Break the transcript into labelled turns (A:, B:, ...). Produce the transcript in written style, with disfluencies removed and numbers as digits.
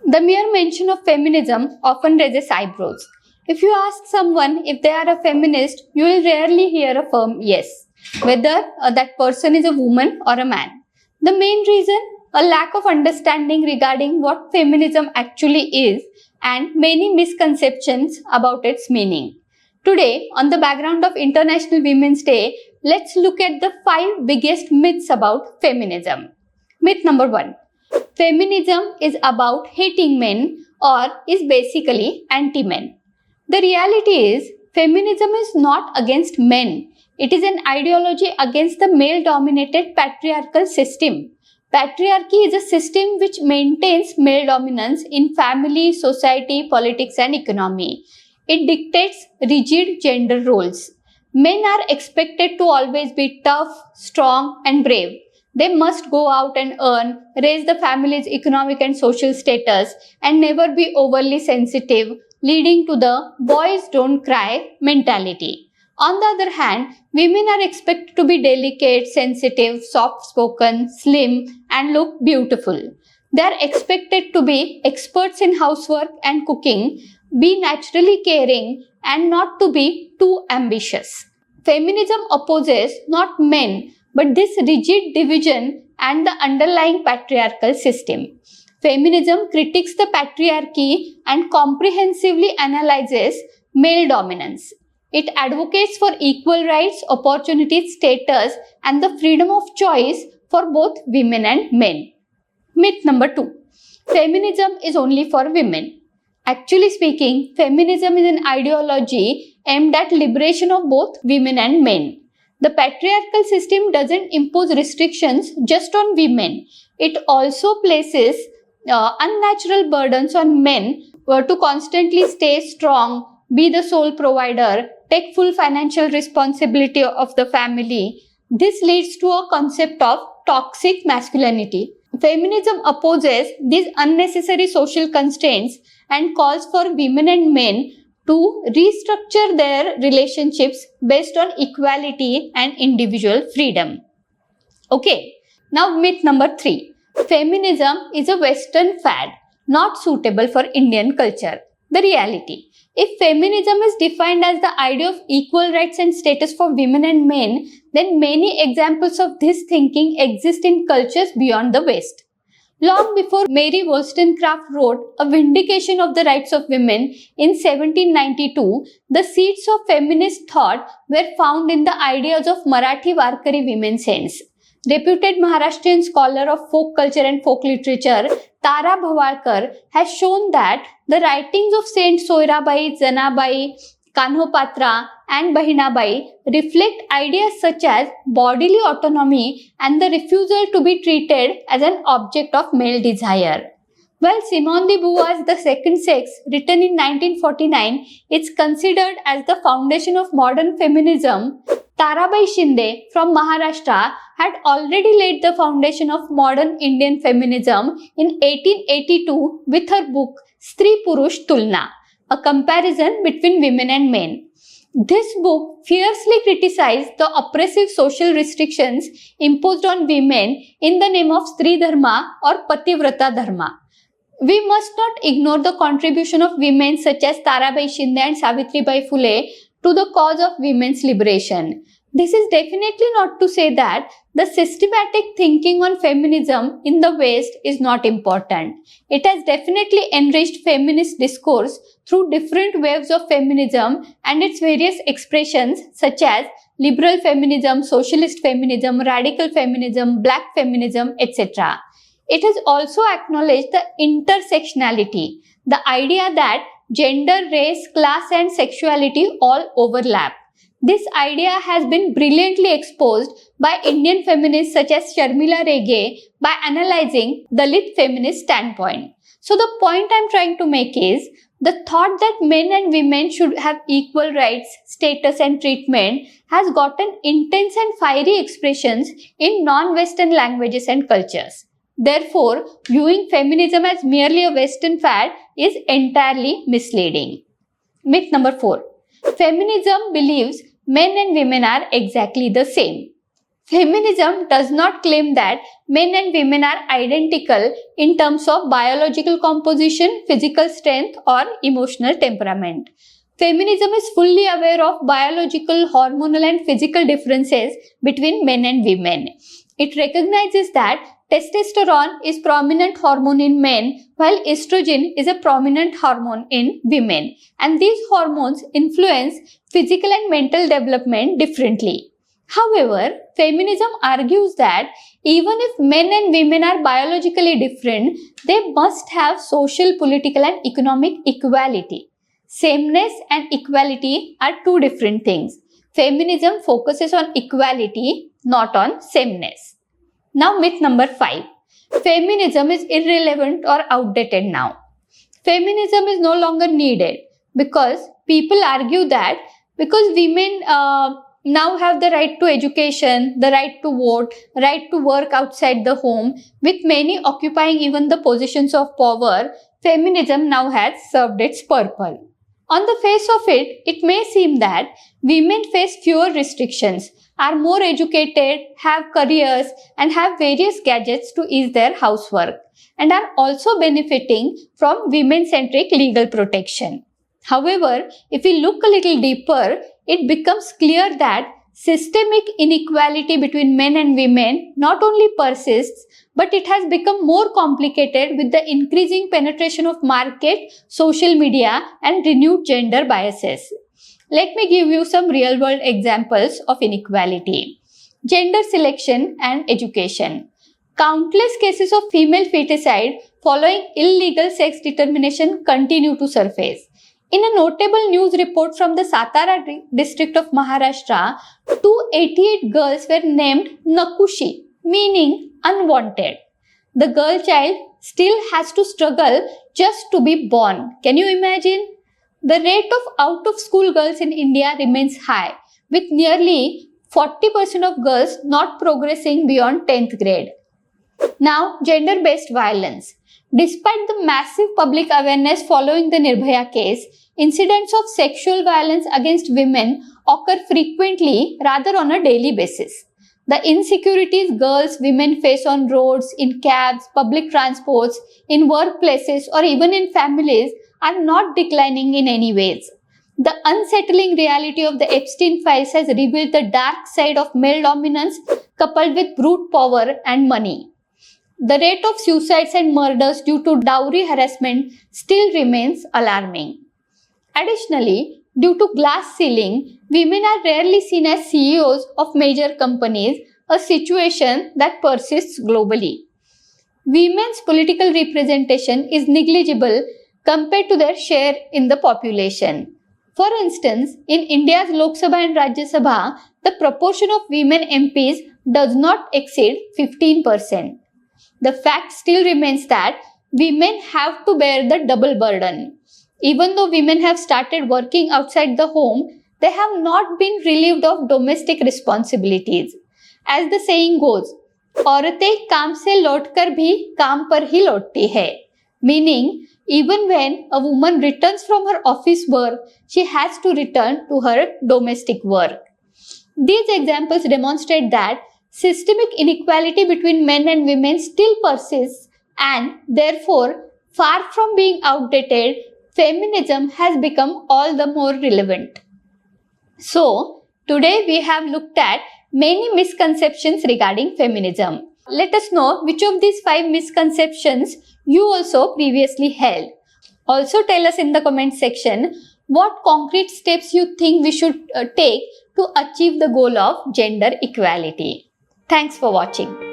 A: The mere mention of feminism often raises eyebrows. If you ask someone if they are a feminist, you will rarely hear a firm yes, whether that person is a woman or a man. The main reason? A lack of understanding regarding what feminism actually is and many misconceptions about its meaning. Today, on the background of International Women's Day, let's look at the 5 biggest myths about feminism. Myth number 1. Feminism is about hating men or is basically anti-men. The reality is, feminism is not against men. It is an ideology against the male-dominated patriarchal system. Patriarchy is a system which maintains male dominance in family, society, politics and economy. It dictates rigid gender roles. Men are expected to always be tough, strong and brave. They must go out and earn, raise the family's economic and social status, and never be overly sensitive, leading to the boys don't cry mentality. On the other hand, women are expected to be delicate, sensitive, soft-spoken, slim, and look beautiful. They are expected to be experts in housework and cooking, be naturally caring, and not to be too ambitious. Feminism opposes not men, but this rigid division and the underlying patriarchal system. Feminism critiques the patriarchy and comprehensively analyzes male dominance. It advocates for equal rights, opportunities, status, and the freedom of choice for both women and men. Myth number 2. Feminism is only for women. Actually speaking, feminism is an ideology aimed at liberation of both women and men. The patriarchal system doesn't impose restrictions just on women. It also places unnatural burdens on men to constantly stay strong, be the sole provider, take full financial responsibility of the family. This leads to a concept of toxic masculinity. Feminism opposes these unnecessary social constraints and calls for women and men to restructure their relationships based on equality and individual freedom. Okay, now myth number 3. Feminism is a Western fad, not suitable for Indian culture. The reality. If feminism is defined as the idea of equal rights and status for women and men, then many examples of this thinking exist in cultures beyond the West. Long before Mary Wollstonecraft wrote A Vindication of the Rights of Women in 1792, the seeds of feminist thought were found in the ideas of Marathi Warkari women saints. Reputed Maharashtrian scholar of folk culture and folk literature, Tara Bhavalkar has shown that the writings of Saint Soirabai, Janabai, Kanhopatra and Bahinabai reflect ideas such as bodily autonomy and the refusal to be treated as an object of male desire. While Simone de Beauvoir's The Second Sex, written in 1949, is considered as the foundation of modern feminism, Tarabai Shinde from Maharashtra had already laid the foundation of modern Indian feminism in 1882 with her book Stri Purush Tulna, a comparison between women and men. This book fiercely criticized the oppressive social restrictions imposed on women in the name of Stri Dharma or Pativrata Dharma. We must not ignore the contribution of women such as Tarabai Shinde and Savitribai Phule to the cause of women's liberation. This is definitely not to say that the systematic thinking on feminism in the West is not important. It has definitely enriched feminist discourse through different waves of feminism and its various expressions such as liberal feminism, socialist feminism, radical feminism, black feminism, etc. It has also acknowledged the intersectionality, the idea that gender, race, class and sexuality all overlap. This idea has been brilliantly exposed by Indian feminists such as Sharmila Rege by analyzing the Dalit feminist standpoint. So the point I'm trying to make is, the thought that men and women should have equal rights, status and treatment has gotten intense and fiery expressions in non-Western languages and cultures. Therefore, viewing feminism as merely a Western fad is entirely misleading. Myth number 4. Feminism believes men and women are exactly the same. Feminism does not claim that men and women are identical in terms of biological composition, physical strength, or emotional temperament. Feminism is fully aware of biological, hormonal, and physical differences between men and women. It recognizes that testosterone is prominent hormone in men while estrogen is a prominent hormone in women, and these hormones influence physical and mental development differently. However, feminism argues that even if men and women are biologically different, they must have social, political, and economic equality. Sameness and equality are two different things. Feminism focuses on equality, not on sameness. Now, myth number 5. Feminism is irrelevant or outdated now. Feminism is no longer needed because people argue that because women now have the right to education, the right to vote, right to work outside the home, with many occupying even the positions of power, feminism now has served its purpose. On the face of it, it may seem that women face fewer restrictions, are more educated, have careers, and have various gadgets to ease their housework, and are also benefiting from women-centric legal protection. However, if we look a little deeper, it becomes clear that systemic inequality between men and women not only persists, but it has become more complicated with the increasing penetration of market, social media, and renewed gender biases. Let me give you some real-world examples of inequality. Gender selection and education. Countless cases of female feticide following illegal sex determination continue to surface. In a notable news report from the Satara district of Maharashtra, 288 girls were named Nakushi, meaning unwanted. The girl child still has to struggle just to be born. Can you imagine? The rate of out-of-school girls in India remains high, with nearly 40% of girls not progressing beyond 10th grade. Now, gender-based violence. Despite the massive public awareness following the Nirbhaya case, incidents of sexual violence against women occur frequently, rather on a daily basis. The insecurities women face on roads, in cabs, public transports, in workplaces, or even in families are not declining in any ways. The unsettling reality of the Epstein files has revealed the dark side of male dominance coupled with brute power and money. The rate of suicides and murders due to dowry harassment still remains alarming. Additionally, due to glass ceiling, women are rarely seen as CEOs of major companies, a situation that persists globally. Women's political representation is negligible compared to their share in the population. For instance, in India's Lok Sabha and Rajya Sabha, the proportion of women MPs does not exceed 15%. The fact still remains that women have to bear the double burden. Even though women have started working outside the home, they have not been relieved of domestic responsibilities. As the saying goes, औरतें काम से लौटकर भी काम पर ही लौटती है. Meaning, even when a woman returns from her office work, she has to return to her domestic work. These examples demonstrate that systemic inequality between men and women still persists, and therefore, far from being outdated, feminism has become all the more relevant. So, today we have looked at many misconceptions regarding feminism. Let us know which of these 5 misconceptions you also previously held. Also tell us in the comment section what concrete steps you think we should take to achieve the goal of gender equality. Thanks for watching.